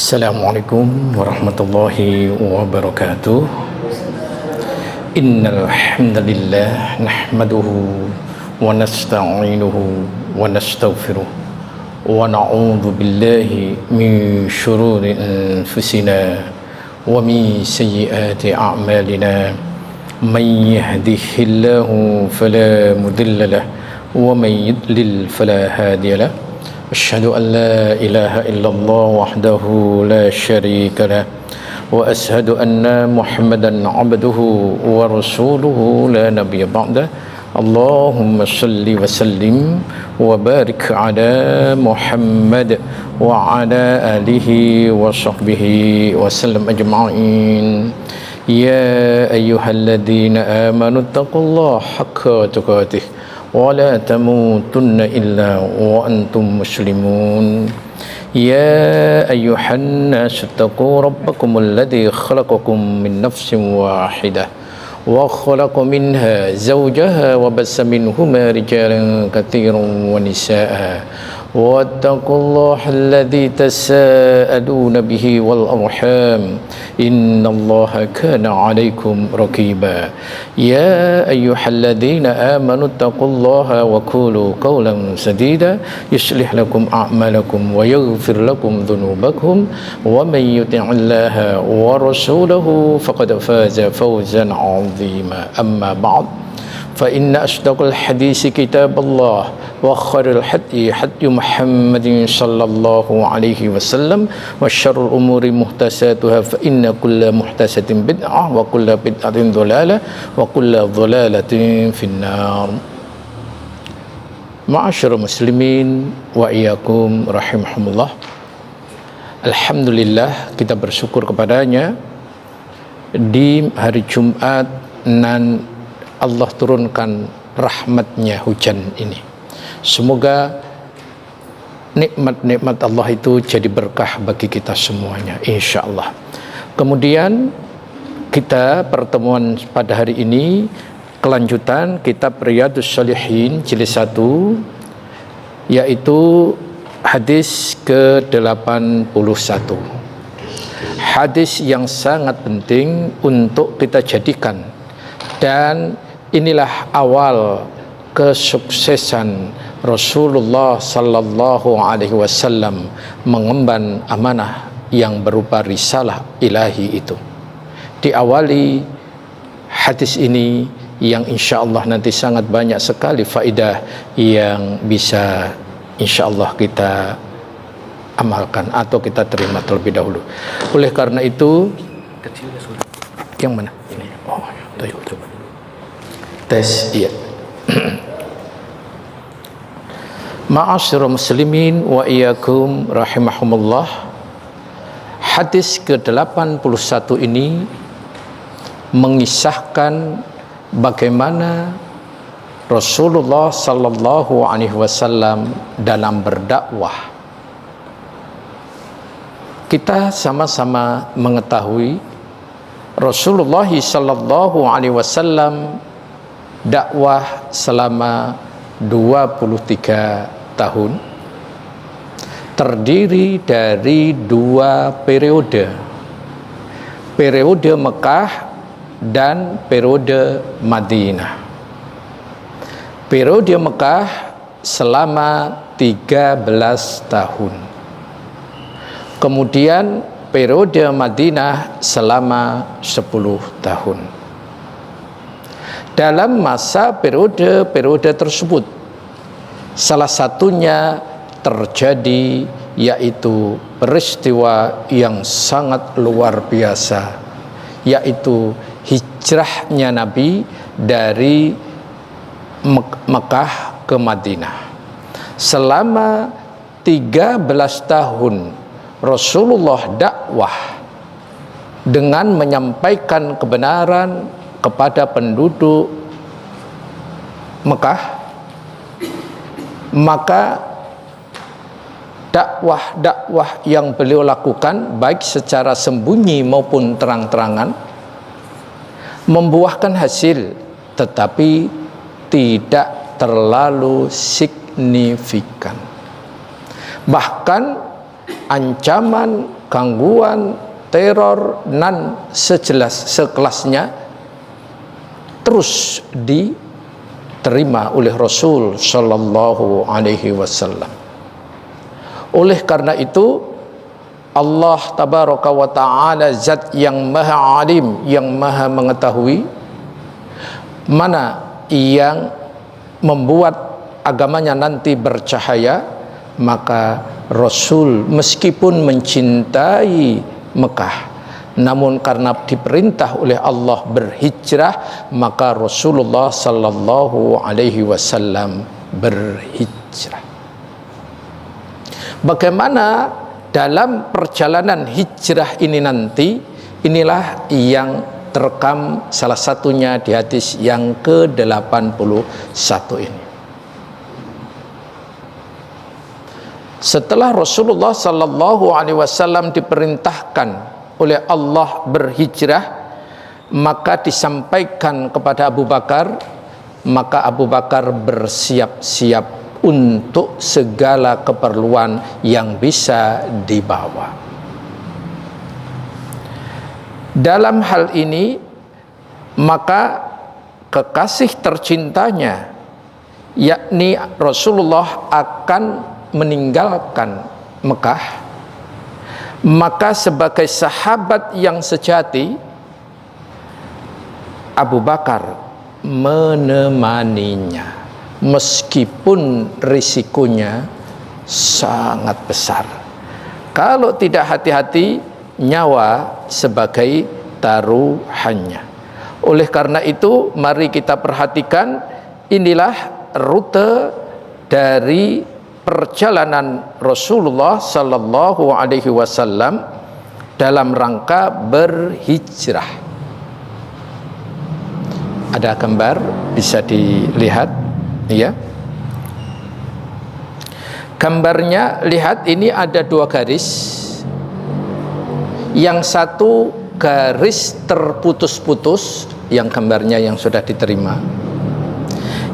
Assalamualaikum warahmatullahi wabarakatuh. Innal hamdalillah nahmaduhu wa nasta'inuhu wa nastaghfiruh wa na'udzu billahi min shururi anfusina wa min sayyiati a'malina. Man yahdihillahu fala mudilla lahu wa man yudlil fala hadiya lahu. Asyhadu an la ilaha illallah wahdahu la syarika lah wa asyhadu anna Muhammadan abduhu wa rasuluhu la nabiyya ba'dah. Allahumma salli wa sallim wa barik ala Muhammad wa ala alihi wa sahbihi wa sallam ajma'in. Ya ayyuhalladzina amanu taqullaha haqqa tuqatih wa la tamutunna illa wa antum muslimun. Ya ayyuhan nas taqu rabbakum alladhi khalaqakum min nafsin wahidah wa khalaqa minha zawjaha wa bassa minhuma rijalan katsiran wa nisaa. Wattaqullaha alladhi tasaaluna bihi wal arham innallaha kana 'alaikum raqiba. Ya ayyuhalladzina amanu taqullaha wa qulu qawlan sadida yuslih lakum a'malakum wa yaghfir lakum dhunubakum wa may yuti'illaha wa rasulahu faqad faza fawzan 'azima. Amma ba'd, fa inna asdaqal hadisi kitabullah wa khairul hadi hadi Muhammadin sallallahu alaihi wasallam wa syarrul umuri muhtasatuha fa inna kulla muhtasatin bid'ah wa kulla bid'atin dhalalah wa kulla dhalalatin finnar. Ma'asyiral muslimin wa iyyakum rahimahumullah. Alhamdulillah, kita bersyukur kepadanya di hari Jumat nan Allah turunkan rahmatnya hujan ini. Semoga nikmat-nikmat Allah itu jadi berkah bagi kita semuanya, insya Allah. Kemudian kita pertemuan pada hari ini kelanjutan kitab Riyadhus Shalihin jilid 1, yaitu hadis ke-81. Hadis yang sangat penting untuk kita jadikan, dan inilah awal kesuksesan Rasulullah sallallahu alaihi wasallam mengemban amanah yang berupa risalah ilahi itu. Diawali hadis ini yang insyaallah nanti sangat banyak sekali faedah yang bisa insyaallah kita amalkan atau kita terima terlebih dahulu. Oleh karena itu, yang mana? Ini. Oh, ayo coba dulu. Tes, iya. Ma'asyiral muslimin wa iyyakum rahimahumullah. Hadis ke-81 ini mengisahkan bagaimana Rasulullah sallallahu alaihi wasallam dalam berdakwah. Kita sama-sama mengetahui Rasulullah sallallahu alaihi wasallam dakwah selama 23 tahun, terdiri dari 2 periode, periode Mekah dan periode Madinah. Periode Mekah selama 13 tahun, kemudian periode Madinah selama 10 tahun. Dalam masa periode tersebut, salah satunya terjadi yaitu peristiwa yang sangat luar biasa, yaitu hijrahnya Nabi dari Mekah ke Madinah. Selama 13 tahun Rasulullah dakwah dengan menyampaikan kebenaran kepada penduduk Mekah, maka dakwah yang beliau lakukan baik secara sembunyi maupun terang-terangan membuahkan hasil, tetapi tidak terlalu signifikan. Bahkan ancaman, gangguan, teror, dan sekelasnya terus diterima oleh Rasul Sallallahu Alaihi Wasallam. Oleh karena itu, Allah Tabaraka wa Ta'ala zat yang maha alim, yang maha mengetahui mana yang membuat agamanya nanti bercahaya, maka Rasul meskipun mencintai Mekah, namun karena diperintah oleh Allah berhijrah, maka Rasulullah Sallallahu Alaihi Wasallam berhijrah. Bagaimana dalam perjalanan hijrah ini nanti, inilah yang terekam salah satunya di hadis yang ke-81 ini. Setelah Rasulullah Sallallahu Alaihi Wasallam diperintahkan oleh Allah berhijrah, maka disampaikan kepada Abu Bakar, maka Abu Bakar bersiap-siap untuk segala keperluan yang bisa dibawa. Dalam hal ini, maka kekasih tercintanya, yakni Rasulullah, akan meninggalkan Mekah. Maka sebagai sahabat yang sejati, Abu Bakar menemaninya, meskipun risikonya sangat besar. Kalau tidak hati-hati, nyawa sebagai taruhannya. Oleh karena itu, mari kita perhatikan, inilah rute dari perjalanan Rasulullah Sallallahu Alaihi Wasallam dalam rangka berhijrah. Ada gambar bisa dilihat, ya. Gambarnya, lihat, ini ada dua garis. Yang satu garis terputus-putus, yang gambarnya yang sudah diterima.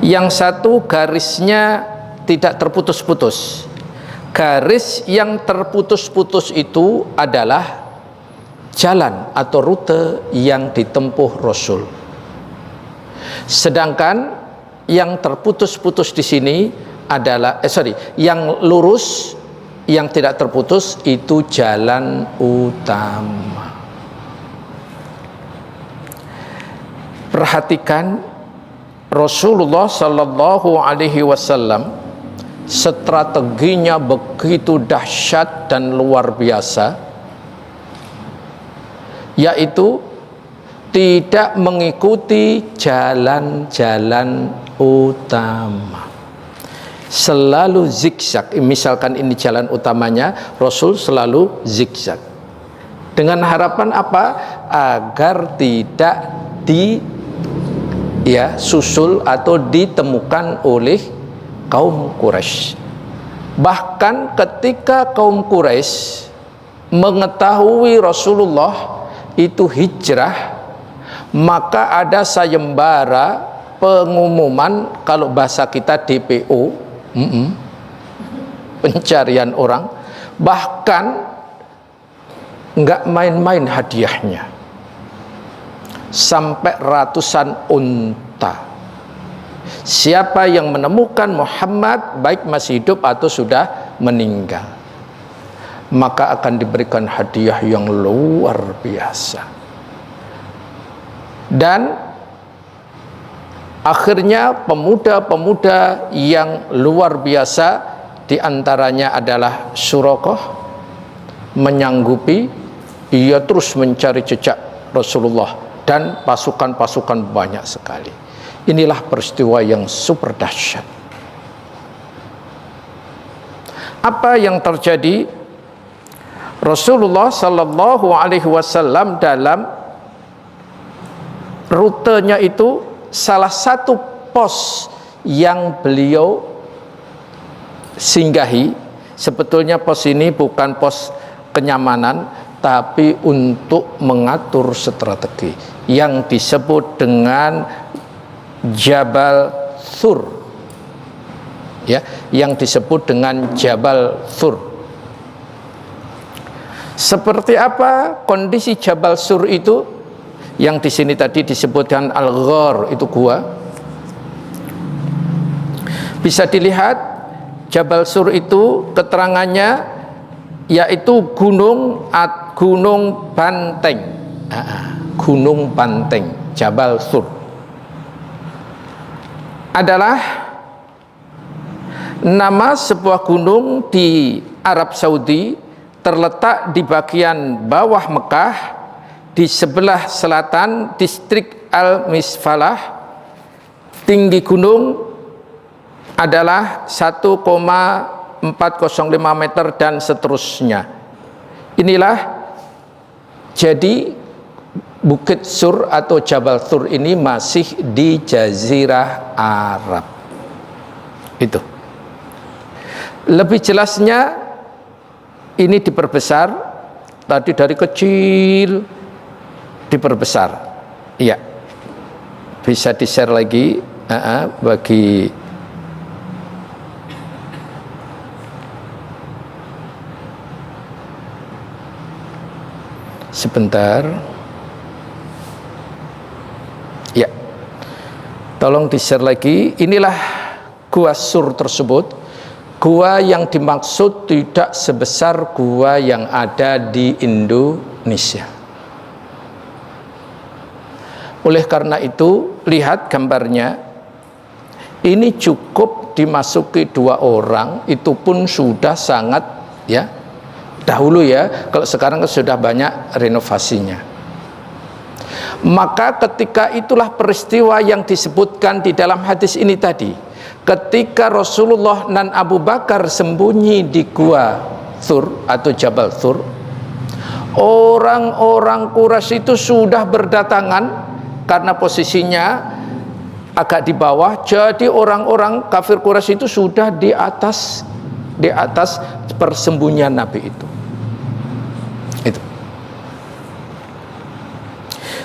Yang satu garisnya tidak terputus-putus. Garis yang terputus-putus itu adalah jalan atau rute yang ditempuh Rasul. Sedangkan yang terputus-putus di sini adalah yang lurus, yang tidak terputus itu jalan utama. Perhatikan, Rasulullah Sallallahu Alaihi Wasallam strateginya begitu dahsyat dan luar biasa, yaitu tidak mengikuti jalan-jalan utama, selalu zigzag. Misalkan ini jalan utamanya, Rasul selalu zigzag. Dengan harapan apa? Agar tidak susul atau ditemukan oleh kaum Quraisy. Bahkan ketika kaum Quraisy mengetahui Rasulullah itu hijrah, maka ada sayembara pengumuman, kalau bahasa kita DPO, pencarian orang. Bahkan nggak main-main hadiahnya, sampai ratusan unta. Siapa yang menemukan Muhammad, baik masih hidup atau sudah meninggal, maka akan diberikan hadiah yang luar biasa. Dan akhirnya pemuda-pemuda yang luar biasa, diantaranya adalah Suraqah, menyanggupi, ia terus mencari jejak Rasulullah, dan pasukan-pasukan banyak sekali. Inilah peristiwa yang super dahsyat. Apa yang terjadi? Rasulullah Sallallahu Alaihi Wasallam dalam rutenya itu, salah satu pos yang beliau singgahi, sebetulnya pos ini bukan pos kenyamanan, tapi untuk mengatur strategi, yang disebut dengan Jabal Thur, ya, yang disebut dengan Jabal Thur. Seperti apa kondisi Jabal Sur itu? Yang di sini tadi disebutkan Al-Ghar, itu gua. Bisa dilihat Jabal Sur itu keterangannya yaitu gunung Banteng. Gunung Banteng, Jabal Sur adalah nama sebuah gunung di Arab Saudi, terletak di bagian bawah Mekah, di sebelah selatan distrik Al-Misfalah. Tinggi gunung adalah 1,405 meter dan seterusnya. Inilah jadi Bukit Sur atau Jabal Sur ini masih di Jazirah Arab. Itu. Lebih jelasnya ini diperbesar, tadi dari kecil diperbesar. Iya. Bisa di-share lagi bagi sebentar. Ya. Tolong di-share lagi. Inilah Gua Sur tersebut. Gua yang dimaksud tidak sebesar gua yang ada di Indonesia. Oleh karena itu, lihat gambarnya. Ini cukup dimasuki 2 orang, itu pun sudah sangat ya. Dahulu ya, kalau sekarang sudah banyak renovasinya. Maka ketika itulah peristiwa yang disebutkan di dalam hadis ini tadi. Ketika Rasulullah dan Abu Bakar sembunyi di Gua Thur atau Jabal Thur, orang-orang Quraisy itu sudah berdatangan karena posisinya agak di bawah. Jadi orang-orang kafir Quraisy itu sudah di atas persembunyian Nabi itu.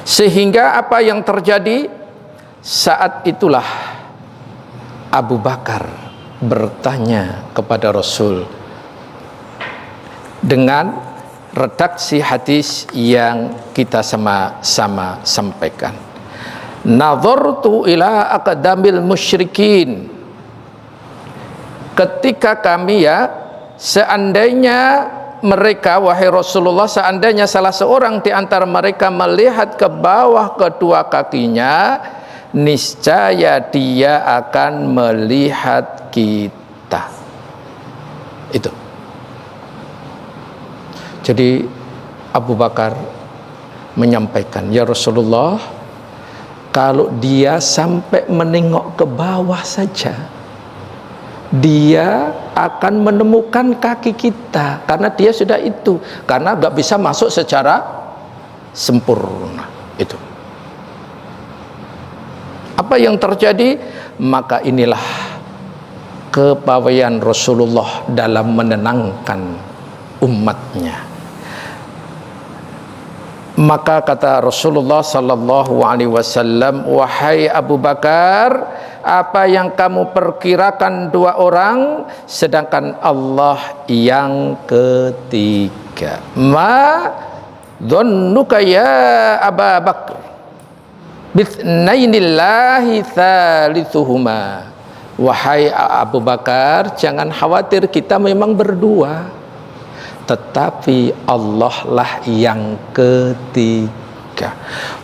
Sehingga apa yang terjadi saat itulah Abu Bakar bertanya kepada Rasul dengan redaksi hadis yang kita sama-sama sampaikan. Nadhartu ila aqdamil musyrikin. Ketika kami ya, seandainya mereka, wahai Rasulullah, seandainya salah seorang di antara mereka melihat ke bawah kedua kakinya, niscaya dia akan melihat kita. Itu. Jadi Abu Bakar menyampaikan, ya Rasulullah, kalau dia sampai menengok ke bawah saja, dia akan menemukan kaki kita, karena dia sudah itu, karena gak bisa masuk secara sempurna. Itu. Apa yang terjadi? Maka inilah kepawaian Rasulullah dalam menenangkan umatnya. Maka kata Rasulullah sallallahu alaihi wasallam, wahai Abu Bakar, apa yang kamu perkirakan 2 orang, sedangkan Allah yang ketiga. Ma dhannuka ya Abu Bakar bitsnainillahi thalithuhuma. Wahai Abu Bakar, jangan khawatir, kita memang berdua, tetapi Allah lah yang ketiga.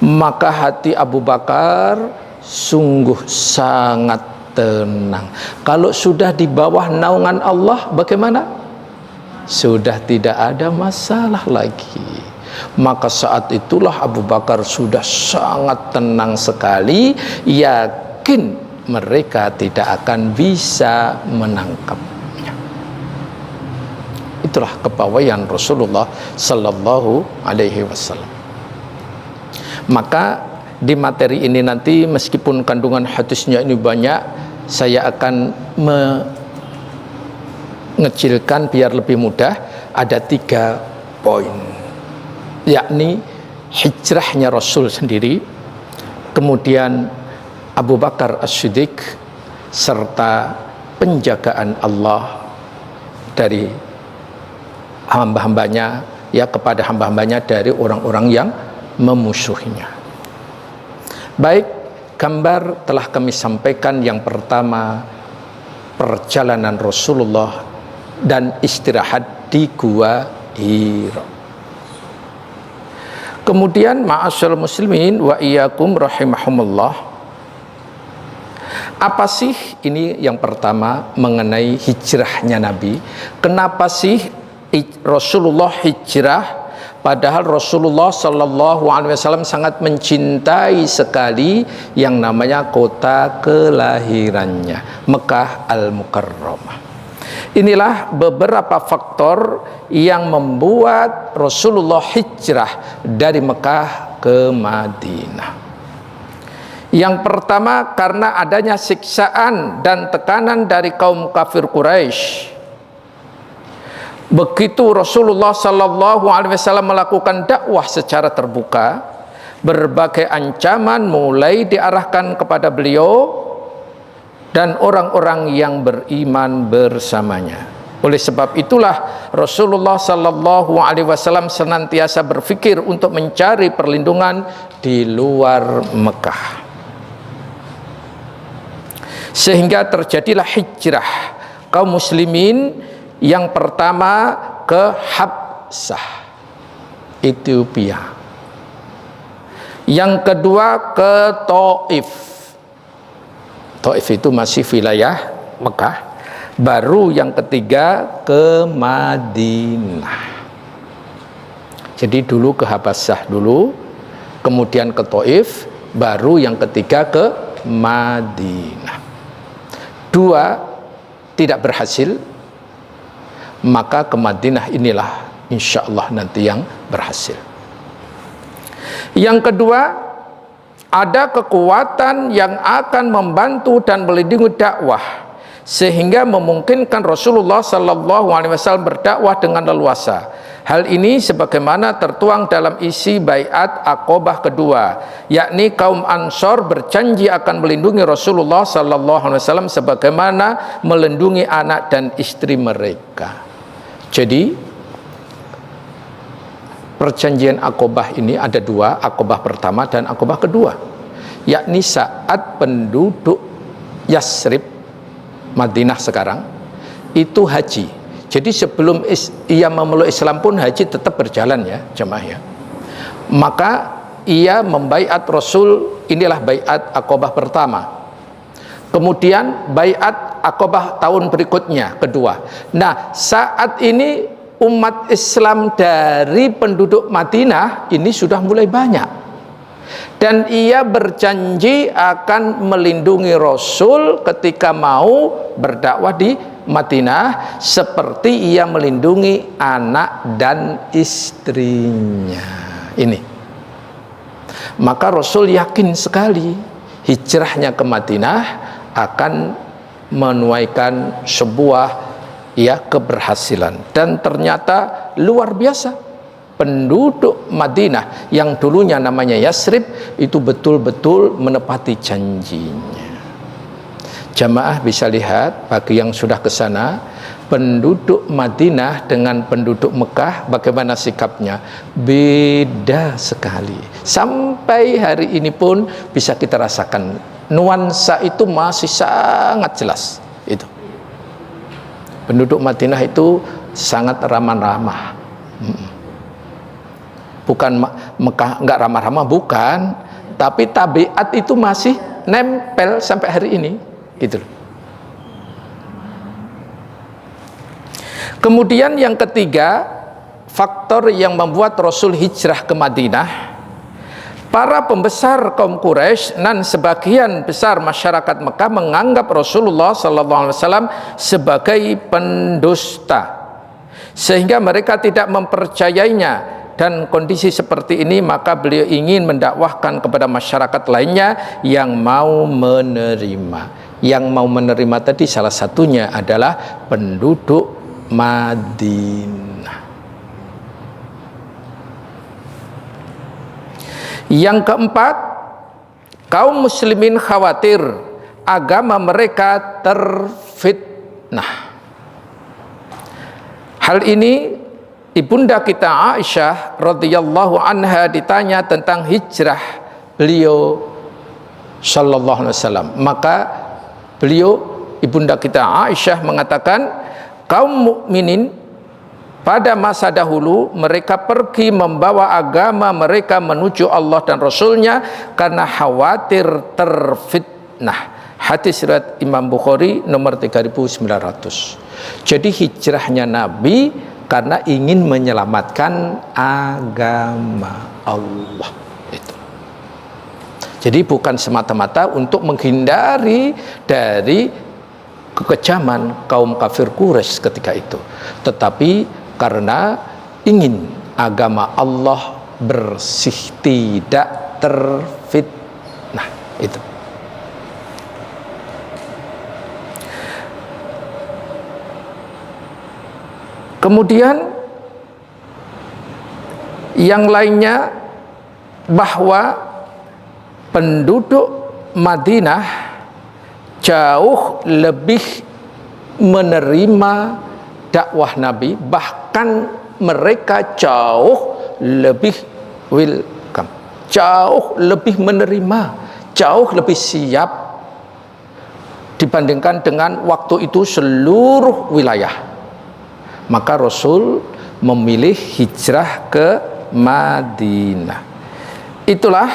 Maka hati Abu Bakar sungguh sangat tenang. Kalau sudah di bawah naungan Allah, bagaimana? Sudah tidak ada masalah lagi. Maka saat itulah Abu Bakar sudah sangat tenang sekali, yakin mereka tidak akan bisa menangkapnya. Itulah kepawaian Rasulullah sallallahu alaihi wasallam. Maka di materi ini nanti, meskipun kandungan hadisnya ini banyak, saya akan mengecilkan biar lebih mudah. Ada 3 poin, yakni hijrahnya Rasul sendiri, kemudian Abu Bakar As-Siddiq, serta penjagaan Allah dari hamba-hambanya ya kepada hamba-hambanya dari orang-orang yang memusuhinya. Baik, gambar telah kami sampaikan. Yang pertama, perjalanan Rasulullah dan istirahat di Gua Hira. Kemudian ma'asyarul muslimin wa iyyakum rahimahumullah, apa sih ini yang pertama mengenai hijrahnya Nabi? Kenapa sih Rasulullah hijrah? Padahal Rasulullah Sallallahu Alaihi Wasallam sangat mencintai sekali yang namanya kota kelahirannya, Mekah Al-Mukarramah. Inilah beberapa faktor yang membuat Rasulullah hijrah dari Mekah ke Madinah. Yang pertama, karena adanya siksaan dan tekanan dari kaum kafir Quraisy. Begitu Rasulullah Sallallahu Alaihi Wasallam melakukan dakwah secara terbuka, berbagai ancaman mulai diarahkan kepada beliau dan orang-orang yang beriman bersamanya. Oleh sebab itulah Rasulullah Sallallahu Alaihi Wasallam senantiasa berpikir untuk mencari perlindungan di luar Mekah, sehingga terjadilah hijrah kaum muslimin. Yang pertama ke Habsah, Ethiopia. Yang kedua ke Taif. Taif itu masih wilayah Mekah. Baru yang ketiga ke Madinah. Jadi dulu ke Habsah dulu, kemudian ke Taif, baru yang ketiga ke Madinah. Dua tidak berhasil, maka ke Madinah inilah insya Allah nanti yang berhasil. Yang kedua, ada kekuatan yang akan membantu dan melindungi dakwah, sehingga memungkinkan Rasulullah Sallallahu Alaihi Wasallam berdakwah dengan leluasa. Hal ini sebagaimana tertuang dalam isi baiat Aqobah kedua, yakni kaum Ansor berjanji akan melindungi Rasulullah Sallallahu Alaihi Wasallam sebagaimana melindungi anak dan istri mereka. Jadi perjanjian Aqobah ini ada dua, Aqobah pertama dan Aqobah kedua, yakni saat penduduk Yasrib, Madinah sekarang itu haji. Jadi sebelum ia memeluk Islam pun haji tetap berjalan ya jemaah ya. Maka ia membaiat Rasul, inilah baiat Aqobah pertama. Kemudian baiat Aqobah tahun berikutnya kedua. Nah, saat ini umat Islam dari penduduk Madinah ini sudah mulai banyak, dan ia berjanji akan melindungi Rasul ketika mau berdakwah di Madinah, seperti ia melindungi anak dan istrinya. Ini, maka Rasul yakin sekali hijrahnya ke Madinah akan menuaikan sebuah keberhasilan. Dan ternyata luar biasa, penduduk Madinah yang dulunya namanya Yasrib itu betul-betul menepati janjinya. Jamaah bisa lihat, bagi yang sudah ke sana, penduduk Madinah dengan penduduk Mekah bagaimana sikapnya, beda sekali. Sampai hari ini pun bisa kita rasakan nuansa itu masih sangat jelas. Itu penduduk Madinah itu sangat ramah-ramah. Bukan Mekah enggak ramah-ramah, bukan, tapi tabiat itu masih nempel sampai hari ini, gitu. Kemudian yang ketiga, faktor yang membuat Rasul hijrah ke Madinah, para pembesar kaum Quraisy dan sebagian besar masyarakat Mekah menganggap Rasulullah SAW sebagai pendusta, sehingga mereka tidak mempercayainya. Dan kondisi seperti ini, maka beliau ingin mendakwahkan kepada masyarakat lainnya yang mau menerima. Yang mau menerima tadi salah satunya adalah penduduk Madinah. Yang keempat, kaum muslimin khawatir agama mereka terfitnah. Hal ini ibunda kita Aisyah radhiyallahu anha ditanya tentang hijrah beliau sallallahu alaihi wasallam, maka beliau, ibunda kita Aisyah mengatakan, kaum mukminin pada masa dahulu mereka pergi membawa agama mereka menuju Allah dan Rasulnya karena khawatir terfitnah. Hadis riwayat Imam Bukhari nomor 3900. Jadi hijrahnya Nabi karena ingin menyelamatkan agama Allah itu. Jadi bukan semata-mata untuk menghindari dari kekejaman kaum kafir Quraisy ketika itu, tetapi karena ingin agama Allah bersih, tidak terfitnah itu. Kemudian yang lainnya, bahwa penduduk Madinah jauh lebih menerima dakwah Nabi, bahkan mereka jauh lebih welcome, jauh lebih menerima, jauh lebih siap dibandingkan dengan waktu itu seluruh wilayah. Maka Rasul memilih hijrah ke Madinah. Itulah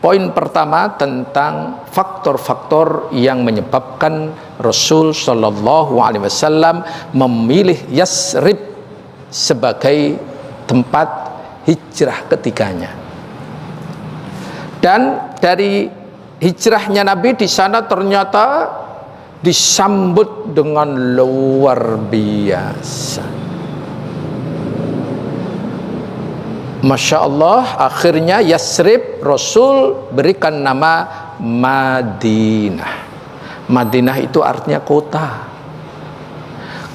poin pertama tentang faktor-faktor yang menyebabkan Rasul Shallallahu Alaihi Wasallam memilih Yasrib sebagai tempat hijrah ketiganya. Dan dari hijrahnya Nabi di sana ternyata disambut dengan luar biasa. Masya Allah, akhirnya Yasrib Rasul berikan nama Madinah. Madinah itu artinya kota.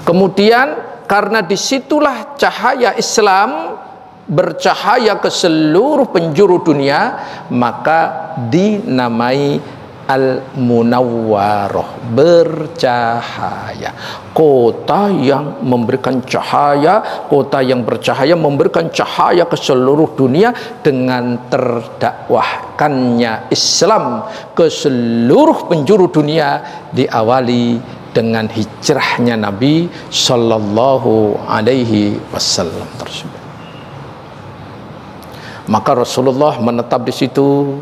Kemudian karena disitulah cahaya Islam bercahaya ke seluruh penjuru dunia, maka dinamai Al-Munawwarah, bercahaya, kota yang memberikan cahaya, kota yang bercahaya memberikan cahaya ke seluruh dunia dengan terdakwahkannya Islam ke seluruh penjuru dunia, diawali dengan hijrahnya Nabi Sallallahu Alaihi Wasallam tersebut. Maka Rasulullah menetap di situ,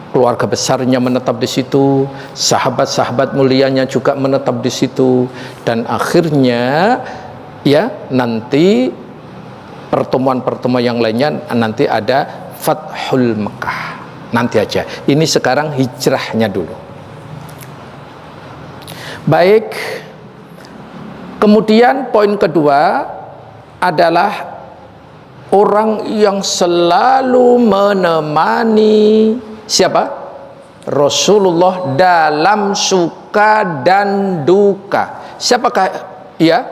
keluarga besarnya menetap di situ, sahabat-sahabat mulianya juga menetap di situ, dan akhirnya ya nanti pertemuan-pertemuan yang lainnya nanti ada Fathul Mekah. Nanti aja. Ini sekarang hijrahnya dulu. Baik. Kemudian poin kedua adalah orang yang selalu menemani siapa? Rasulullah dalam suka dan duka. Siapakah ia?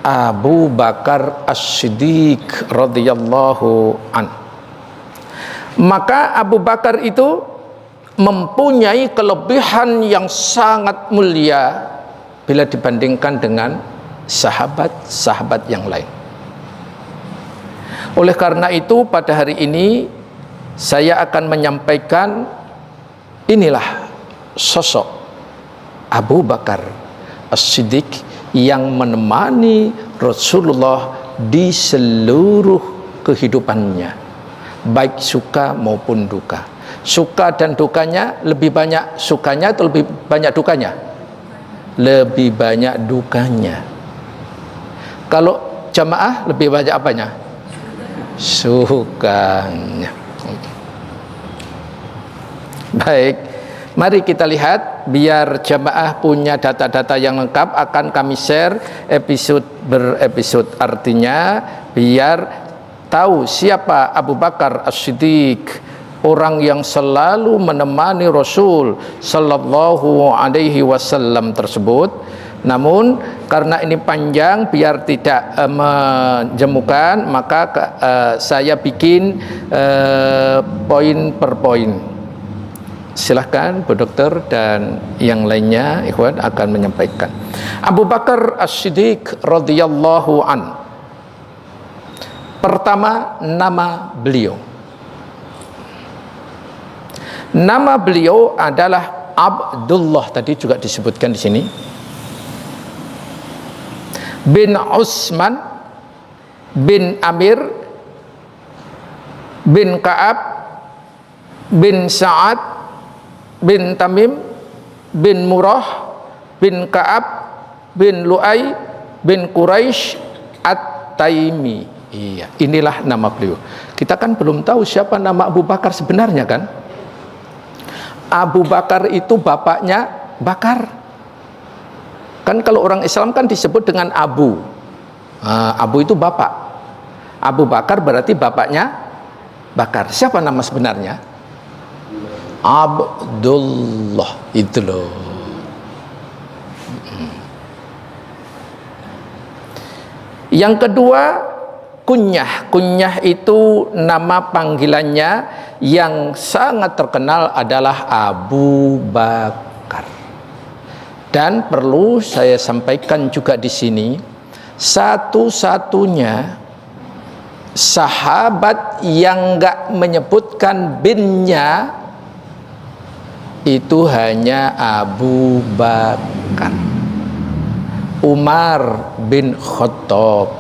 Abu Bakar As-Siddiq radhiyallahu an. Maka Abu Bakar itu mempunyai kelebihan yang sangat mulia bila dibandingkan dengan sahabat-sahabat yang lain. Oleh karena itu pada hari ini saya akan menyampaikan inilah sosok Abu Bakar As-Siddiq yang menemani Rasulullah di seluruh kehidupannya, baik suka maupun duka. Suka dan dukanya, lebih banyak sukanya atau lebih banyak dukanya? Lebih banyak dukanya. Kalau jamaah lebih banyak apanya? Sukanya. Baik, mari kita lihat, biar jamaah punya data-data yang lengkap, akan kami share episode berepisode. Artinya biar tahu siapa Abu Bakar As-Siddiq, orang yang selalu menemani Rasul Sallallahu Alaihi Wasallam tersebut. Namun karena ini panjang, biar tidak menjemukan, maka saya bikin poin per poin. Silahkan Bu Dokter dan yang lainnya ikhwan akan menyampaikan. Abu Bakar As-Siddiq radhiyallahu an Pertama, nama beliau. Nama beliau adalah Abdullah, tadi juga disebutkan di sini, bin Utsman bin Amir bin Ka'ab bin Sa'ad bin Tamim bin Murrah bin Ka'ab bin Lu'ay bin Quraisy At-Taimi. Iya, inilah nama beliau. Kita kan belum tahu siapa nama Abu Bakar sebenarnya kan? Abu Bakar itu bapaknya Bakar. Kan kalau orang Islam kan disebut dengan Abu. Abu itu bapak. Abu Bakar berarti bapaknya Bakar. Siapa nama sebenarnya? Abdullah, itu loh. Yang kedua, kunyah. Kunyah itu nama panggilannya yang sangat terkenal adalah Abu Bakar. Dan perlu saya sampaikan juga di sini, satu-satunya sahabat yang enggak menyebutkan binnya itu hanya Abu Bakar. Umar bin Khattab,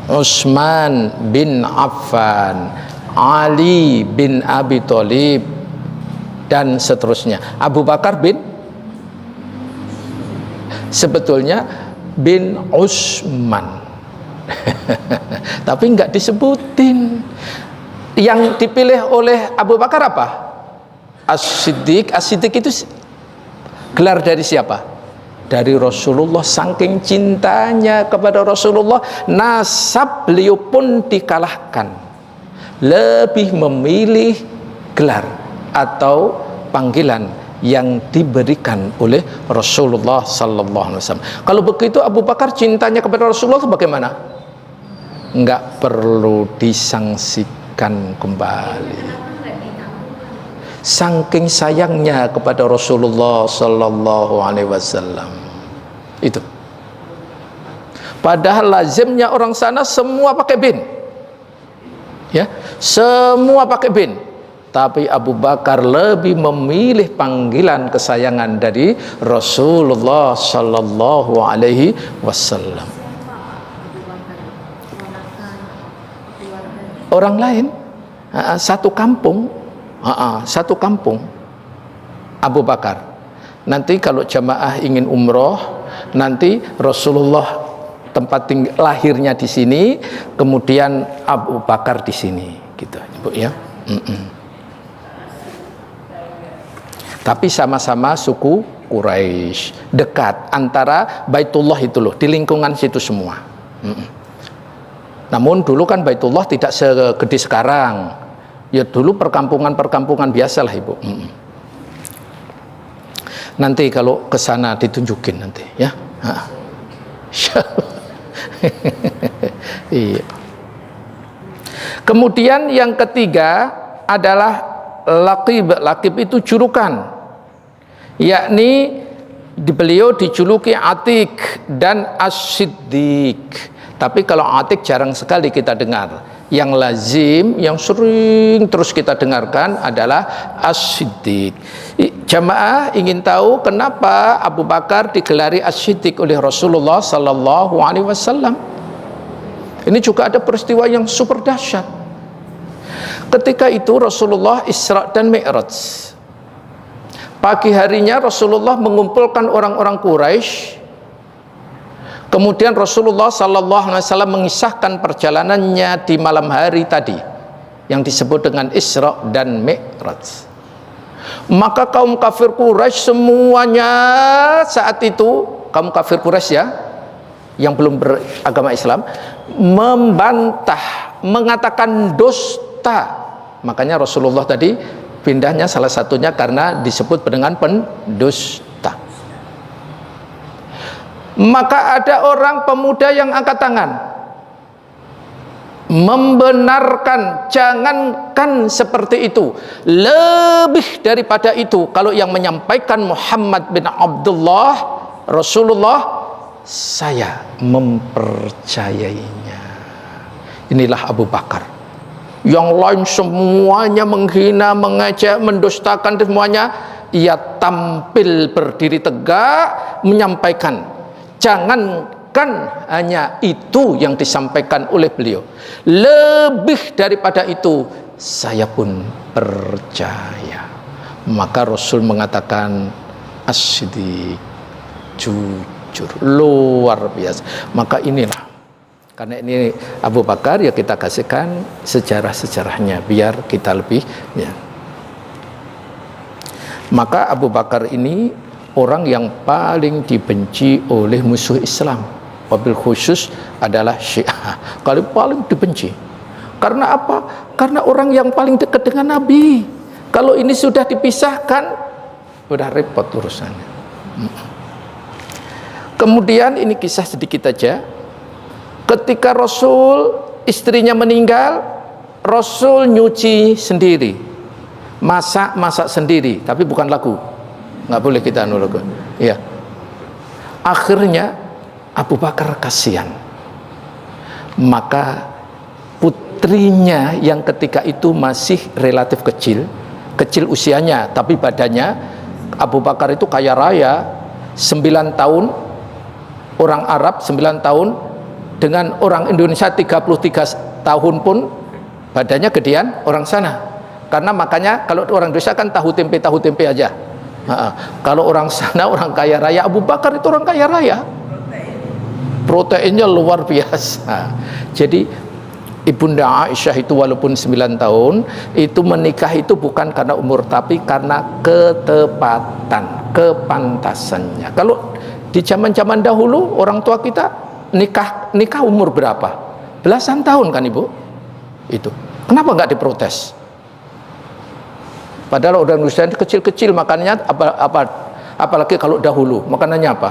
Utsman bin Affan, Ali bin Abi Thalib, dan seterusnya. Abu Bakar bin, sebetulnya bin Utsman tapi enggak disebutin. Yang dipilih oleh Abu Bakar apa? As-Siddiq. As-Siddiq itu gelar dari siapa? Dari Rasulullah. Saking cintanya kepada Rasulullah, nasab beliau pun dikalahkan, lebih memilih gelar atau panggilan yang diberikan oleh Rasulullah sallallahu alaihi wasallam. Kalau begitu Abu Bakar cintanya kepada Rasulullah itu bagaimana? Enggak perlu disangsikan kembali. Saking sayangnya kepada Rasulullah sallallahu alaihi wasallam. Itu. Padahal lazimnya orang sana semua pakai bin. Ya, semua pakai bin. Tapi Abu Bakar lebih memilih panggilan kesayangan dari Rasulullah sallallahu alaihi wasallam. Orang lain, satu kampung, satu kampung Abu Bakar. Nanti kalau jamaah ingin umroh, nanti Rasulullah tempat lahirnya di sini, kemudian Abu Bakar di sini, gitu, Bu ya. Tapi sama-sama suku Quraisy, dekat antara Baitullah itu loh, di lingkungan situ semua. Namun dulu kan Baitullah tidak segede sekarang. Ya dulu perkampungan-perkampungan biasa lah Ibu. Nanti kalau ke sana ditunjukin nanti ya. Iya. Kemudian yang ketiga adalah Laqib. Laqib itu julukan, yakni beliau dijuluki Atik dan As-Siddiq. Tapi kalau Atik jarang sekali kita dengar. Yang lazim, yang sering terus kita dengarkan adalah As-Siddiq. Jamaah ingin tahu kenapa Abu Bakar digelari As-Siddiq oleh Rasulullah sallallahu alaihi wasallam. Ini juga ada peristiwa yang super dahsyat. Ketika itu Rasulullah Isra dan Mi'raj. Pagi harinya Rasulullah mengumpulkan orang-orang Quraisy. Kemudian Rasulullah sallallahu alaihi wasallam mengisahkan perjalanannya di malam hari tadi yang disebut dengan Isra dan Mi'raj. Maka kaum kafir Quraisy semuanya saat itu, kaum kafir Quraisy ya, yang belum beragama Islam, membantah, mengatakan dusta. Makanya Rasulullah tadi pindahnya salah satunya karena disebut dengan pendusta. Maka ada orang pemuda yang angkat tangan membenarkan, jangankan seperti itu, lebih daripada itu, kalau yang menyampaikan Muhammad bin Abdullah Rasulullah, saya mempercayainya. Inilah Abu Bakar. Yang lain semuanya menghina, mengejek, mendustakan semuanya. Ia tampil berdiri tegak menyampaikan. Jangankan hanya itu yang disampaikan oleh beliau, lebih daripada itu saya pun percaya. Maka Rasul mengatakan as-siddiq, jujur, luar biasa. Maka inilah, karena ini Abu Bakar, ya kita kasihkan sejarah-sejarahnya biar kita lebih ya. Maka Abu Bakar ini orang yang paling dibenci oleh musuh Islam, wabil khusus adalah Syiah. Kali paling dibenci. Karena apa? Karena orang yang paling dekat dengan Nabi. Kalau ini sudah dipisahkan, sudah repot urusannya. Kemudian ini kisah sedikit aja. Ketika Rasul istrinya meninggal, Rasul nyuci sendiri, masak sendiri, tapi bukan lagu, nggak boleh kita lagu. Iya. Akhirnya Abu Bakar kasihan, maka putrinya yang ketika itu masih relatif kecil usianya, tapi badannya, Abu Bakar itu kaya raya, 9 tahun, orang Arab 9 tahun, dengan orang Indonesia 33 tahun pun badannya gedean orang sana. Karena makanya kalau orang Indonesia kan tahu tempe aja. Kalau orang sana orang kaya raya, Abu Bakar itu orang kaya raya. Proteinnya luar biasa. Jadi Ibunda Aisyah itu walaupun 9 tahun itu menikah itu bukan karena umur, tapi karena ketepatan, kepantasannya. Kalau di zaman-zaman dahulu orang tua kita nikah umur berapa? Belasan tahun kan Ibu? Itu. Kenapa nggak diprotes? Padahal orang Indonesia kecil-kecil makannya apalagi kalau dahulu makanannya apa?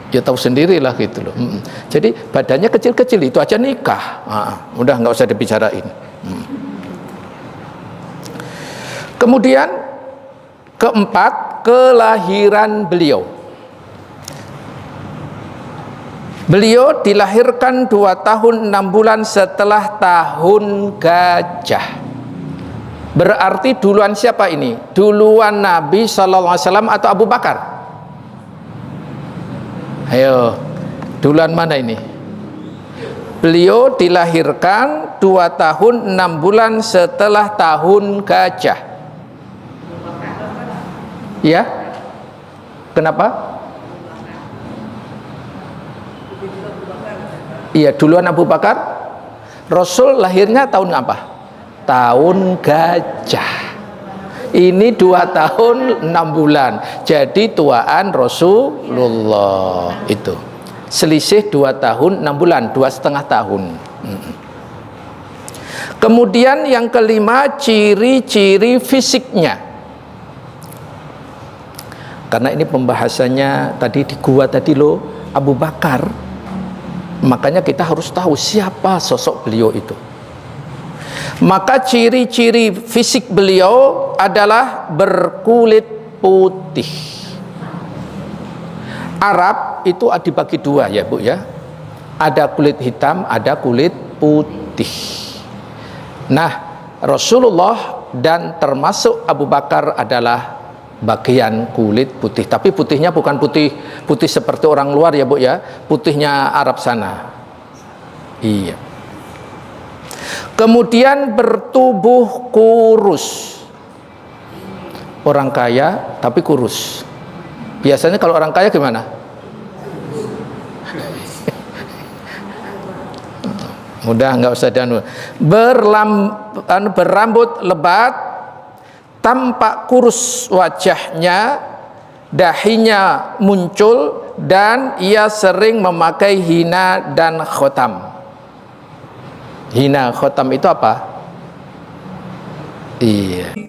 Ya tahu sendirilah gitu loh. Jadi badannya kecil-kecil itu aja nikah. Udah nggak usah dibicarain. Kemudian keempat, kelahiran beliau. Beliau dilahirkan 2 tahun 6 bulan setelah tahun gajah. Berarti duluan siapa ini? Duluan Nabi SAW atau Abu Bakar? Ayo, duluan mana ini? Beliau dilahirkan 2 tahun 6 bulan setelah tahun gajah. Ya? Kenapa? Iya, duluan Abu Bakar. Rasul lahirnya tahun apa? Tahun gajah. Ini 2 tahun 6 bulan. Jadi tuaan Rasulullah itu. Selisih 2 tahun 6 bulan, 2,5 tahun. Kemudian yang kelima, ciri-ciri fisiknya. Karena ini pembahasannya tadi di gua tadi loh, Abu Bakar. Makanya kita harus tahu siapa sosok beliau itu. Maka ciri-ciri fisik beliau adalah berkulit putih. Arab itu dibagi 2 ya Bu ya. Ada kulit hitam, ada kulit putih. Nah, Rasulullah dan termasuk Abu Bakar adalah bagian kulit putih. Tapi putihnya bukan putih seperti orang luar ya Bu ya. Putihnya Arab sana. Iya. Kemudian bertubuh kurus. Orang kaya tapi kurus. Biasanya kalau orang kaya gimana? Mudah, nggak usah danu. Berambut lebat, tampak kurus wajahnya, dahinya muncul, dan ia sering memakai hina dan khotam. Hina khotam itu apa? Iya.